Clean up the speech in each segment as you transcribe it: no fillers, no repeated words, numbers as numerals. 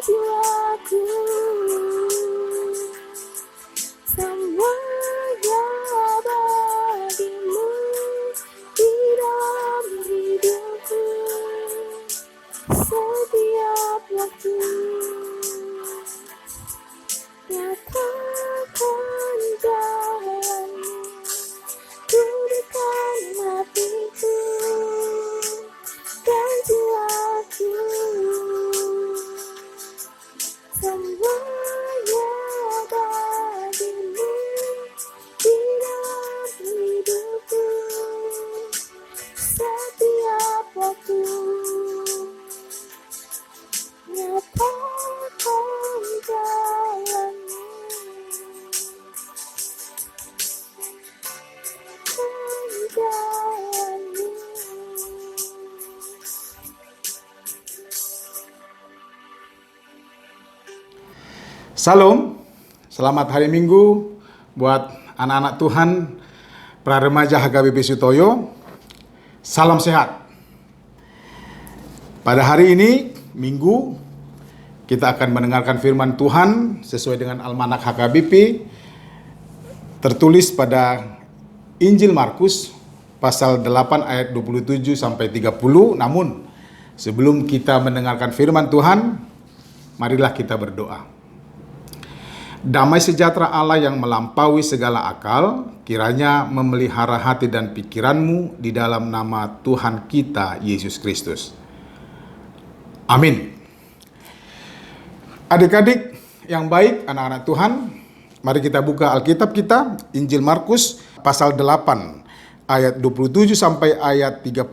jiwaku, semuanya bagimu di dalam hidupku, setiap waktu. Nyatakan jalanmu, tuduhkan hatiku dan jiwaku, semuanya bagimu di dalam hidupku, setiap waktu. Nyatakan jalanmu, jalanmu. Salam, selamat hari Minggu buat anak-anak Tuhan, pra-remaja HKBP Sutoyo. Salam sehat. Pada hari ini, Minggu, kita akan mendengarkan firman Tuhan sesuai dengan Almanak HKBP, tertulis pada Injil Markus pasal 8 ayat 27 sampai 30. Namun, sebelum kita mendengarkan firman Tuhan, marilah kita berdoa. Damai sejahtera Allah yang melampaui segala akal, kiranya memelihara hati dan pikiranmu di dalam nama Tuhan kita, Yesus Kristus. Amin. Adik-adik yang baik, anak-anak Tuhan, mari kita buka Alkitab kita, Injil Markus pasal 8 ayat 27 sampai ayat 30.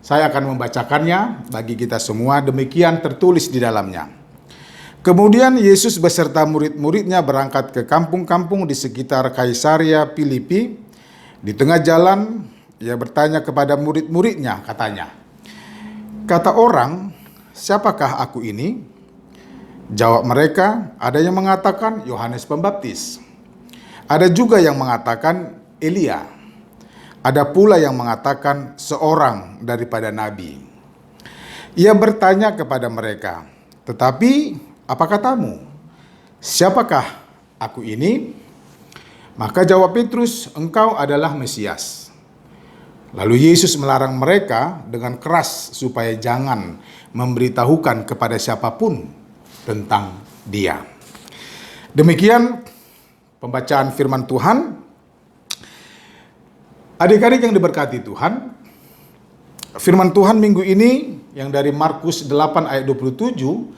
Saya akan membacakannya bagi kita semua, demikian tertulis di dalamnya. Kemudian Yesus beserta murid-muridnya berangkat ke kampung-kampung di sekitar Kaisarea Filipi. Di tengah jalan, ia bertanya kepada murid-muridnya, katanya, "Kata orang, siapakah aku ini?" Jawab mereka, ada yang mengatakan Yohanes Pembaptis. Ada juga yang mengatakan Elia. Ada pula yang mengatakan seorang daripada nabi. Ia bertanya kepada mereka, "Tetapi apa katamu? Siapakah aku ini?" Maka jawab Petrus, "Engkau adalah Mesias." Lalu Yesus melarang mereka dengan keras supaya jangan memberitahukan kepada siapapun tentang Dia. Demikian pembacaan firman Tuhan. Adik-adik yang diberkati Tuhan, firman Tuhan minggu ini yang dari Markus 8 ayat 27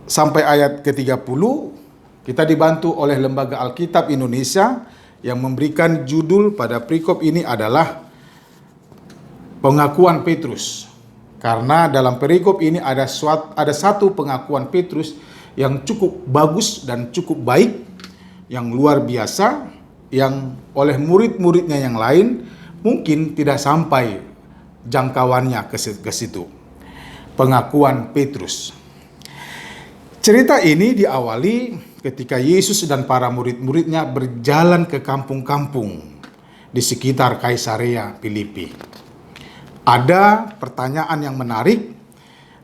sampai ayat ke-30, kita dibantu oleh Lembaga Alkitab Indonesia yang memberikan judul pada perikop ini adalah pengakuan Petrus. Karena dalam perikop ini ada satu pengakuan Petrus yang cukup bagus dan cukup baik, yang luar biasa, yang oleh murid-muridnya yang lain mungkin tidak sampai jangkauannya ke situ. Pengakuan Petrus. Cerita ini diawali ketika Yesus dan para murid-muridnya berjalan ke kampung-kampung di sekitar Kaisarea Filipi. Ada pertanyaan yang menarik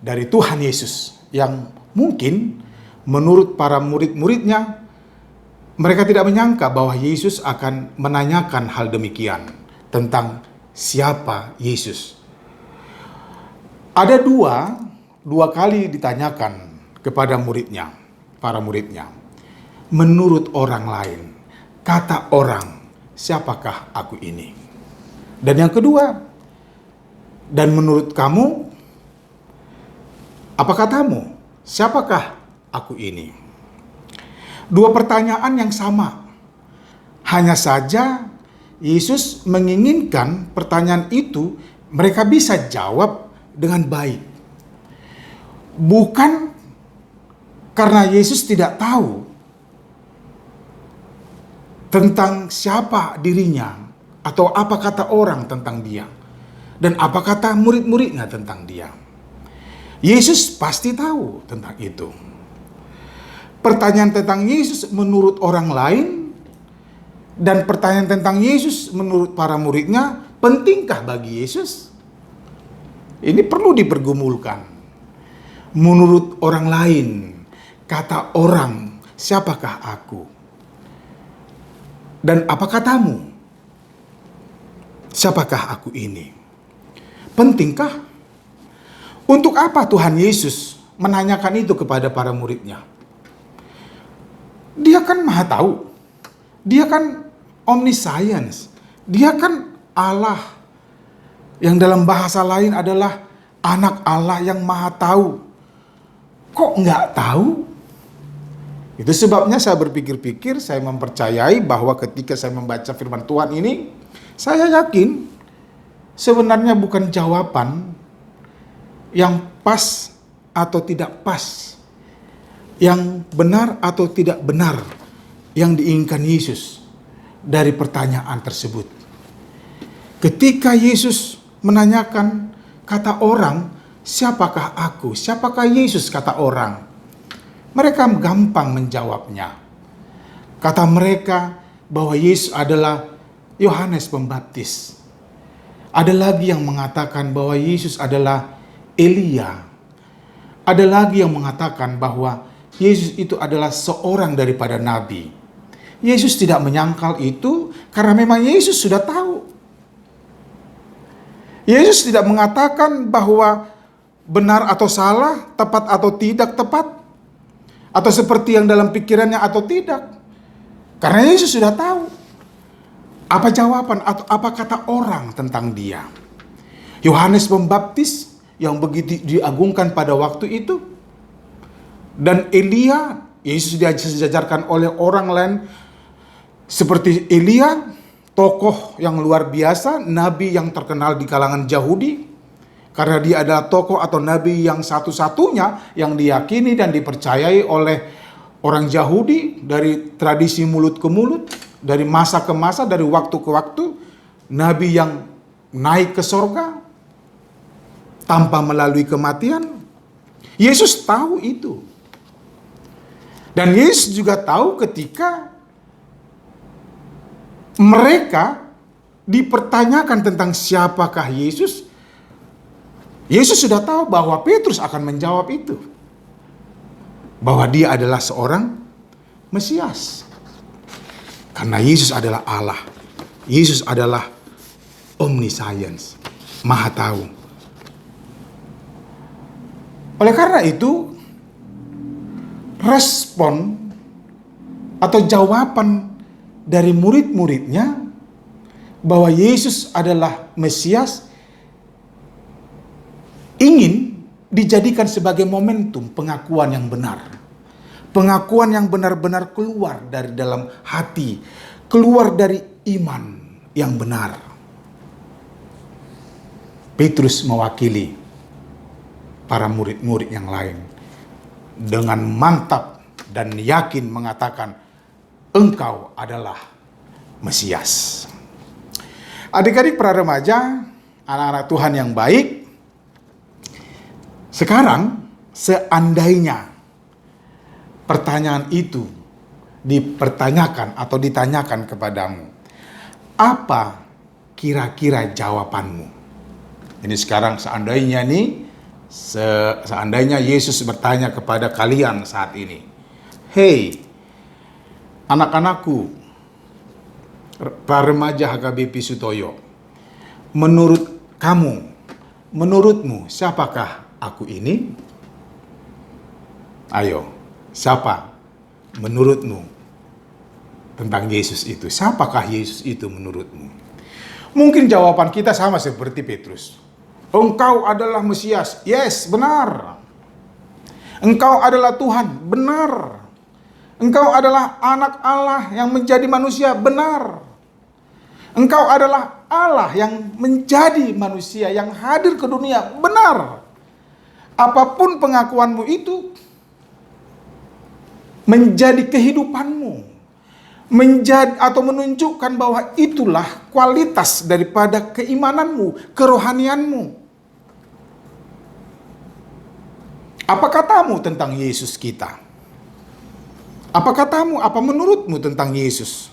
dari Tuhan Yesus yang mungkin menurut para murid-muridnya mereka tidak menyangka bahwa Yesus akan menanyakan hal demikian tentang siapa Yesus. Ada dua kali ditanyakan kepada muridnya, para muridnya. Menurut orang lain, kata orang, siapakah aku ini? Dan yang kedua, dan menurut kamu, apa katamu? Siapakah aku ini? Dua pertanyaan yang sama. Hanya saja Yesus menginginkan pertanyaan itu mereka bisa jawab dengan baik. Bukan karena Yesus tidak tahu tentang siapa dirinya atau apa kata orang tentang dia dan apa kata murid-muridnya tentang dia. Yesus pasti tahu tentang itu. Pertanyaan tentang Yesus menurut orang lain dan pertanyaan tentang Yesus menurut para muridnya pentingkah bagi Yesus? Ini perlu dipergumulkan. menurut orang lain, kata orang, siapakah aku? Dan apa katamu? Siapakah aku ini? Pentingkah? Untuk apa Tuhan Yesus menanyakan itu kepada para muridnya? Dia kan maha tahu. Dia kan omniscience. Dia kan Allah. Yang dalam bahasa lain adalah anak Allah yang maha tahu. Kok nggak tahu? Itu sebabnya saya berpikir-pikir, saya mempercayai bahwa ketika saya membaca firman Tuhan ini, saya yakin sebenarnya bukan jawaban yang pas atau tidak pas, yang benar atau tidak benar yang diinginkan Yesus dari pertanyaan tersebut. Ketika Yesus menanyakan kata orang, siapakah aku? Siapakah Yesus kata orang? Mereka gampang menjawabnya. Kata mereka bahwa Yesus adalah Yohanes Pembaptis. Ada lagi yang mengatakan bahwa Yesus adalah Elia. Ada lagi yang mengatakan bahwa Yesus itu adalah seorang daripada nabi. Yesus tidak menyangkal itu karena memang Yesus sudah tahu. Yesus tidak mengatakan bahwa benar atau salah, tepat atau tidak tepat, atau seperti yang dalam pikirannya atau tidak. Karena Yesus sudah tahu apa jawaban atau apa kata orang tentang dia. Yohanes Pembaptis yang begitu diagungkan pada waktu itu, dan Elia, Yesus diajarkan oleh orang lain seperti Elia, tokoh yang luar biasa, nabi yang terkenal di kalangan Yahudi, karena dia adalah tokoh atau nabi yang satu-satunya yang diyakini dan dipercayai oleh orang Yahudi dari tradisi mulut ke mulut, dari masa ke masa, dari waktu ke waktu. Nabi yang naik ke sorga tanpa melalui kematian. Yesus tahu itu. Dan Yesus juga tahu ketika mereka dipertanyakan tentang siapakah Yesus. Yesus sudah tahu bahwa Petrus akan menjawab itu. Bahwa dia adalah seorang Mesias. Karena Yesus adalah Allah. Yesus adalah omniscience. Maha tahu. Oleh karena itu, respon atau jawaban dari murid-muridnya bahwa Yesus adalah Mesias ingin dijadikan sebagai momentum pengakuan yang benar. Pengakuan yang benar-benar keluar dari dalam hati, keluar dari iman yang benar. Petrus mewakili para murid-murid yang lain dengan mantap dan yakin mengatakan, engkau adalah Mesias. Adik-adik para remaja, anak-anak Tuhan yang baik, sekarang seandainya pertanyaan itu dipertanyakan atau ditanyakan kepadamu, apa kira-kira jawabanmu? Ini sekarang seandainya seandainya Yesus bertanya kepada kalian saat ini, hei anak-anakku, para remaja HKBP Sutoyo, menurutmu siapakah aku ini? Ayo, siapa menurutmu tentang Yesus itu? Siapakah Yesus itu menurutmu? Mungkin jawaban kita sama seperti Petrus. Engkau adalah Mesias. Yes, benar. Engkau adalah Tuhan. Benar. Engkau adalah anak Allah yang menjadi manusia. Benar. Engkau adalah Allah yang menjadi manusia, yang hadir ke dunia. Benar. Apapun pengakuanmu itu menjadi kehidupanmu, menjadi atau menunjukkan bahwa itulah kualitas daripada keimananmu, kerohanianmu. Apa katamu tentang Yesus kita? Apa katamu, apa menurutmu tentang Yesus?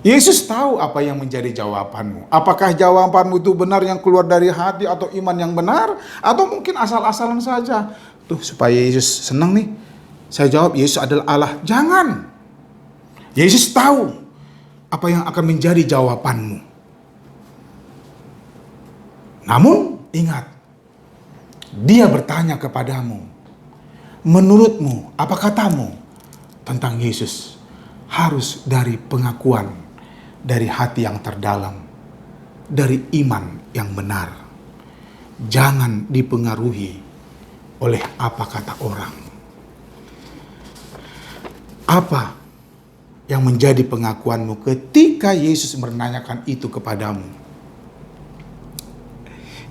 Yesus tahu apa yang menjadi jawabanmu. Apakah jawabanmu itu benar yang keluar dari hati atau iman yang benar, atau mungkin asal-asalan saja. Tuh, supaya Yesus senang nih, saya jawab Yesus adalah Allah. Jangan. Yesus tahu apa yang akan menjadi jawabanmu. Namun ingat, Dia bertanya kepadamu, menurutmu, apa katamu tentang Yesus? Harus dari pengakuan, dari hati yang terdalam, dari iman yang benar. Jangan dipengaruhi oleh apa kata orang. Apa yang menjadi pengakuanmu ketika Yesus menanyakan itu kepadamu?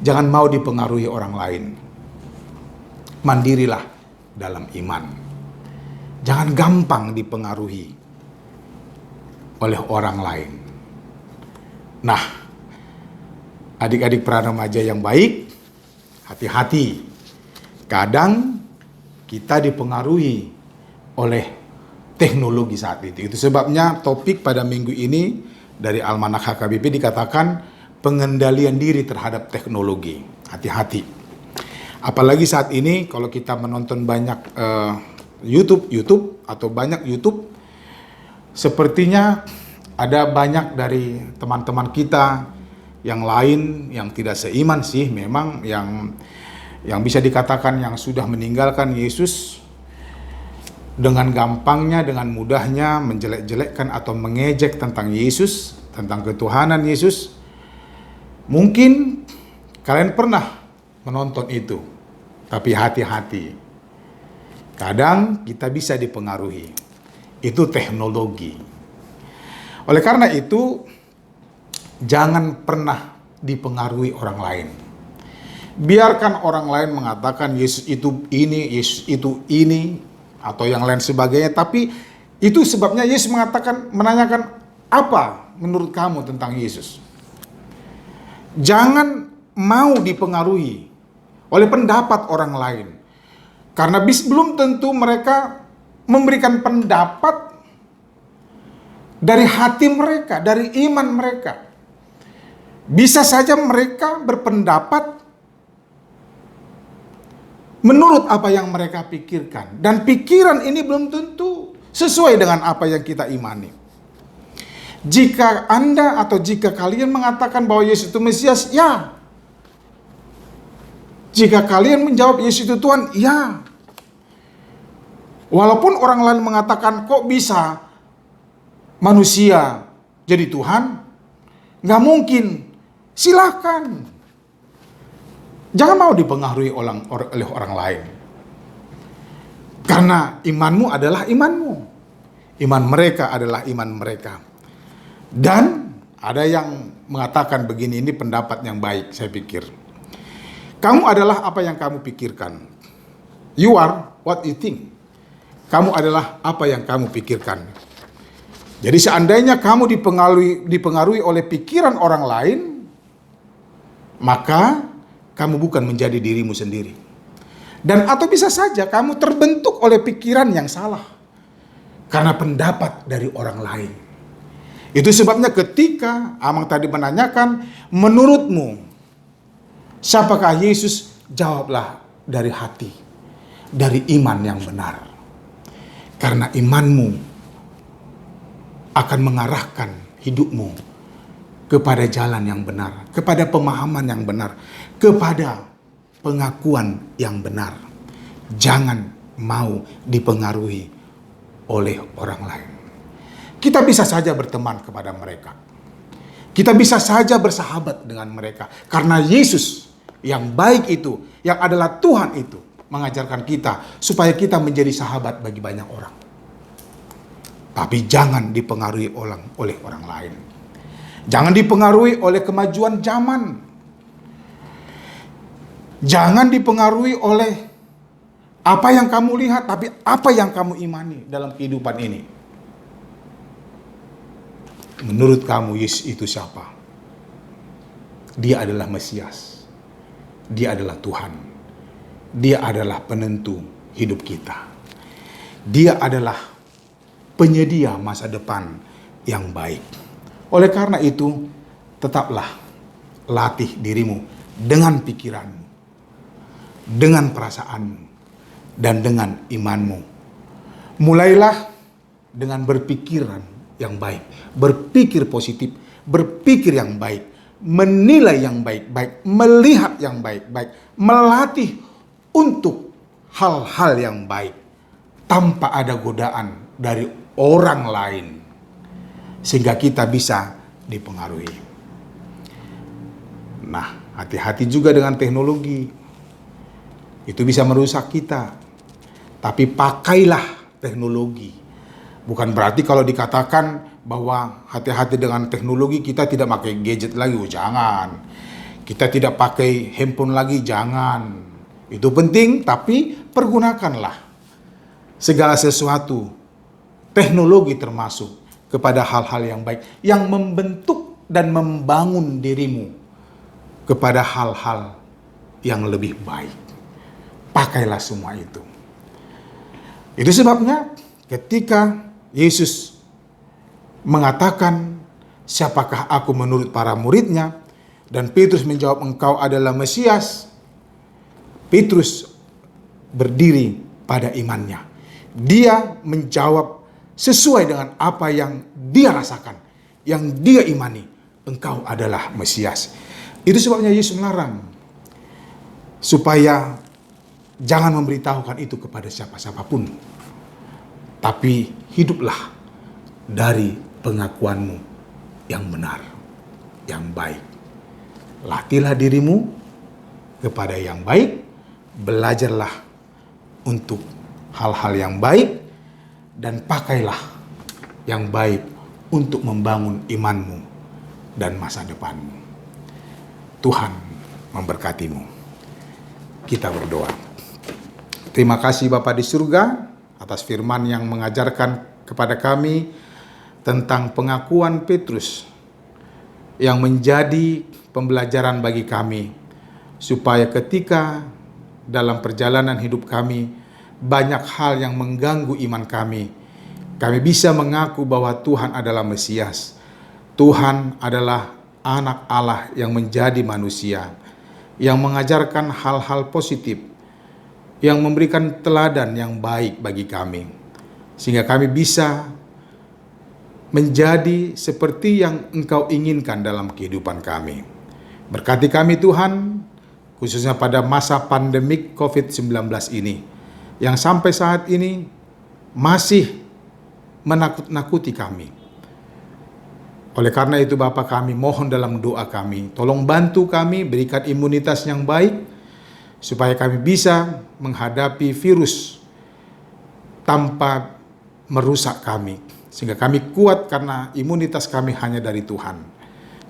Jangan mau dipengaruhi orang lain. Mandirilah dalam iman. Jangan gampang dipengaruhi oleh orang lain. Nah, adik-adik pra-remaja yang baik, hati-hati. Kadang kita dipengaruhi oleh teknologi saat itu. Itu sebabnya topik pada minggu ini dari Almanak HKBP dikatakan pengendalian diri terhadap teknologi. Hati-hati. Apalagi saat ini kalau kita menonton banyak YouTube atau banyak YouTube, sepertinya ada banyak dari teman-teman kita yang lain yang tidak seiman sih, memang yang bisa dikatakan yang sudah meninggalkan Yesus, dengan gampangnya, dengan mudahnya menjelek-jelekkan atau mengejek tentang Yesus, tentang ketuhanan Yesus. Mungkin kalian pernah menonton itu, tapi hati-hati. Kadang kita bisa dipengaruhi. Itu teknologi. Oleh karena itu, jangan pernah dipengaruhi orang lain. Biarkan orang lain mengatakan Yesus itu ini, Yesus itu ini, atau yang lain sebagainya. Tapi itu sebabnya Yesus menanyakan, apa menurut kamu tentang Yesus? Jangan mau dipengaruhi oleh pendapat orang lain. Karena belum tentu mereka memberikan pendapat dari hati mereka, dari iman mereka. Bisa saja mereka berpendapat menurut apa yang mereka pikirkan. Dan pikiran ini belum tentu sesuai dengan apa yang kita imani. Jika Anda atau jika kalian mengatakan bahwa Yesus itu Mesias, ya. Jika kalian menjawab Yesus itu Tuhan, ya. Walaupun orang lain mengatakan, kok bisa manusia jadi Tuhan? Nggak mungkin. Silakan. Jangan mau dipengaruhi oleh orang lain. Karena imanmu adalah imanmu. Iman mereka adalah iman mereka. Dan ada yang mengatakan begini, ini pendapat yang baik saya pikir. Kamu adalah apa yang kamu pikirkan. You are what you think. Kamu adalah apa yang kamu pikirkan. Jadi seandainya kamu dipengaruhi oleh pikiran orang lain, maka kamu bukan menjadi dirimu sendiri. Dan atau bisa saja kamu terbentuk oleh pikiran yang salah karena pendapat dari orang lain. Itu sebabnya ketika Amang tadi menanyakan, menurutmu siapakah Yesus? Jawablah dari hati, dari iman yang benar. Karena imanmu akan mengarahkan hidupmu kepada jalan yang benar, kepada pemahaman yang benar, kepada pengakuan yang benar. Jangan mau dipengaruhi oleh orang lain. Kita bisa saja berteman kepada mereka. Kita bisa saja bersahabat dengan mereka. Karena Yesus yang baik itu, yang adalah Tuhan itu, mengajarkan kita supaya kita menjadi sahabat bagi banyak orang. Tapi jangan dipengaruhi oleh orang lain. Jangan dipengaruhi oleh kemajuan zaman. Jangan dipengaruhi oleh apa yang kamu lihat, tapi apa yang kamu imani dalam kehidupan ini. Menurut kamu Yesus itu siapa? Dia adalah Mesias. Dia adalah Tuhan. Dia adalah penentu hidup kita. Dia adalah penyedia masa depan yang baik. Oleh karena itu, tetaplah latih dirimu dengan pikiranmu, dengan perasaanmu, dan dengan imanmu. Mulailah dengan berpikiran yang baik, berpikir positif, berpikir yang baik, menilai yang baik-baik, melihat yang baik-baik, melatih untuk hal-hal yang baik tanpa ada godaan dari orang lain, sehingga kita bisa dipengaruhi. Nah, hati-hati juga dengan teknologi. Itu bisa merusak kita. Tapi pakailah teknologi. Bukan berarti kalau dikatakan bahwa hati-hati dengan teknologi, kita tidak pakai gadget lagi. Oh, jangan. Kita tidak pakai handphone lagi, jangan. Itu penting, tapi pergunakanlah segala sesuatu, teknologi termasuk, kepada hal-hal yang baik, yang membentuk dan membangun dirimu kepada hal-hal yang lebih baik. Pakailah semua itu. Itu sebabnya ketika Yesus mengatakan, siapakah aku menurut para muridnya? Dan Petrus menjawab, engkau adalah Mesias. Petrus berdiri pada imannya. Dia menjawab sesuai dengan apa yang dia rasakan, yang dia imani. Engkau adalah Mesias. Itu sebabnya Yesus melarang supaya jangan memberitahukan itu kepada siapa-siapapun. Tapi hiduplah dari pengakuanmu yang benar, yang baik. Latihlah dirimu kepada yang baik, belajarlah untuk hal-hal yang baik, dan pakailah yang baik untuk membangun imanmu dan masa depanmu. Tuhan memberkatimu. Kita berdoa. Terima kasih Bapa di surga atas firman yang mengajarkan kepada kami tentang pengakuan Petrus yang menjadi pembelajaran bagi kami, supaya ketika dalam perjalanan hidup kami banyak hal yang mengganggu iman kami, kami bisa mengaku bahwa Tuhan adalah Mesias. Tuhan adalah anak Allah yang menjadi manusia, yang mengajarkan hal-hal positif, yang memberikan teladan yang baik bagi kami, sehingga kami bisa menjadi seperti yang Engkau inginkan dalam kehidupan kami. Berkati kami Tuhan, khususnya pada masa pandemik COVID-19 ini, yang sampai saat ini masih menakut-nakuti kami. Oleh karena itu Bapa, kami mohon dalam doa kami, tolong bantu kami, berikan imunitas yang baik, supaya kami bisa menghadapi virus tanpa merusak kami, sehingga kami kuat karena imunitas kami hanya dari Tuhan.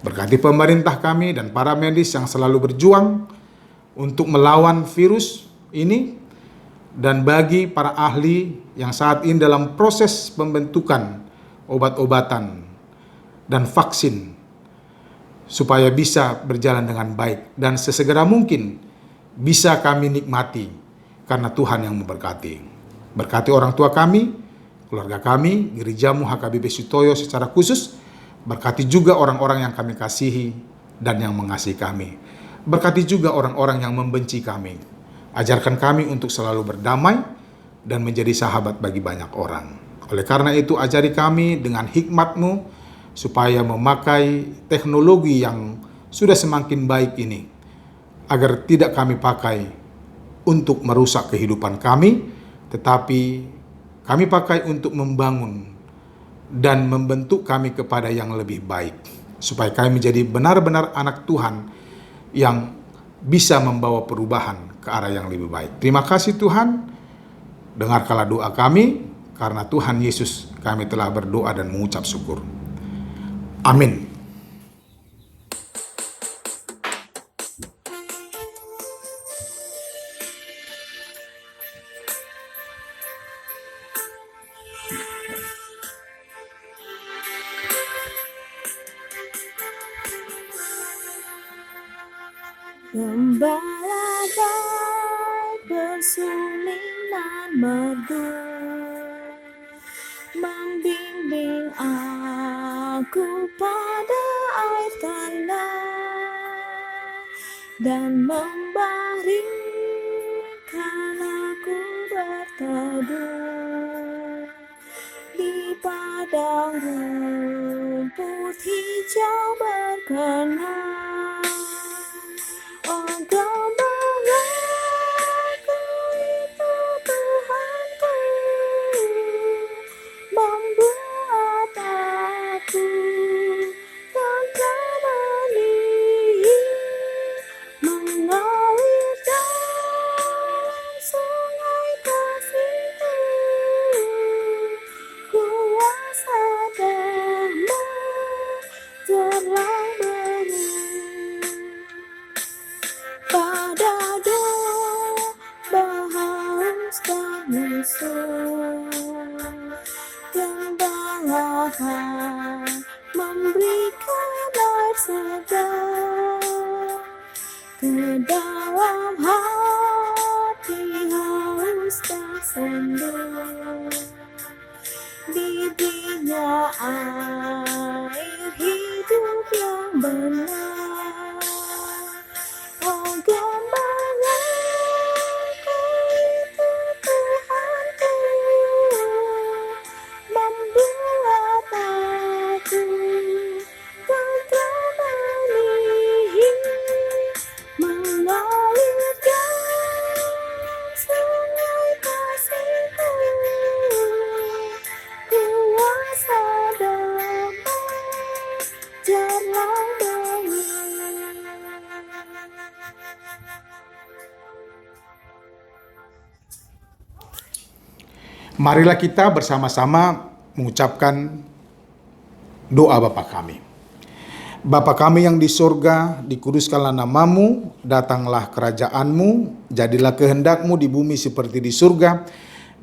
Berkati pemerintah kami dan para medis yang selalu berjuang untuk melawan virus ini, dan bagi para ahli yang saat ini dalam proses pembentukan obat-obatan dan vaksin, supaya bisa berjalan dengan baik dan sesegera mungkin bisa kami nikmati, karena Tuhan yang memberkati. Berkati orang tua kami, keluarga kami, gerejamu HKBP Sutoyo secara khusus. Berkati juga orang-orang yang kami kasihi dan yang mengasihi kami. Berkati juga orang-orang yang membenci kami. Ajarkan kami untuk selalu berdamai dan menjadi sahabat bagi banyak orang. Oleh karena itu, ajari kami dengan hikmat-Mu supaya memakai teknologi yang sudah semakin baik ini, agar tidak kami pakai untuk merusak kehidupan kami, tetapi kami pakai untuk membangun dan membentuk kami kepada yang lebih baik, supaya kami menjadi benar-benar anak Tuhan yang bisa membawa perubahan ke arah yang lebih baik. Terima kasih Tuhan, dengarkanlah doa kami, karena Tuhan Yesus kami telah berdoa dan mengucap syukur. Amin. Gembala baik bersulinan merdu, membimbing aku dan membaringkan aku berteduh di padang rumput hijau berkenan. Oh gembala itu Tuhanku, membuat aku tenteramani, mengalir dalam sungai kasih-Mu, kuasa damai terang bening. Pada domba haus dan lesu, gembala memberikan air segar ke dalam hati haus dan sendu. Bibirnya air hidup yang benar. Oh gembala itu Tuhanku, membuat aku tenteramani, mengalir dalam sungai kasih-Mu, kuasa damai terang bening. Marilah kita bersama-sama mengucapkan doa Bapa kami. Bapa kami yang di surga, dikuduskanlah namamu, datanglah kerajaan-Mu, jadilah kehendak-Mu di bumi seperti di surga.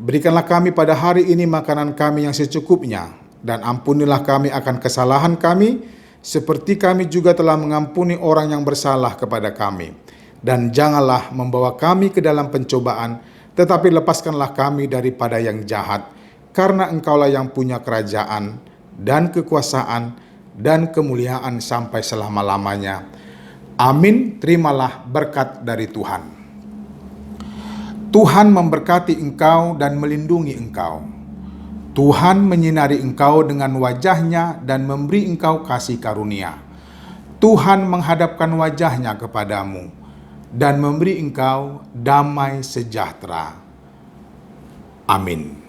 Berikanlah kami pada hari ini makanan kami yang secukupnya, dan ampunilah kami akan kesalahan kami, seperti kami juga telah mengampuni orang yang bersalah kepada kami. Dan janganlah membawa kami ke dalam pencobaan, tetapi lepaskanlah kami daripada yang jahat, karena Engkaulah yang punya kerajaan dan kekuasaan dan kemuliaan sampai selama-lamanya. Amin. Terimalah berkat dari Tuhan. Tuhan memberkati engkau dan melindungi engkau. Tuhan menyinari engkau dengan wajah-Nya dan memberi engkau kasih karunia. Tuhan menghadapkan wajah-Nya kepadamu dan memberi engkau damai sejahtera. Amin.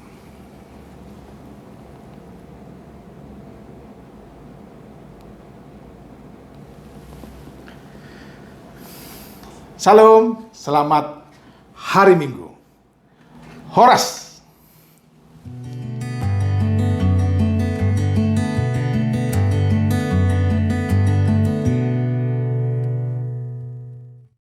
Salam, selamat hari Minggu. Horas.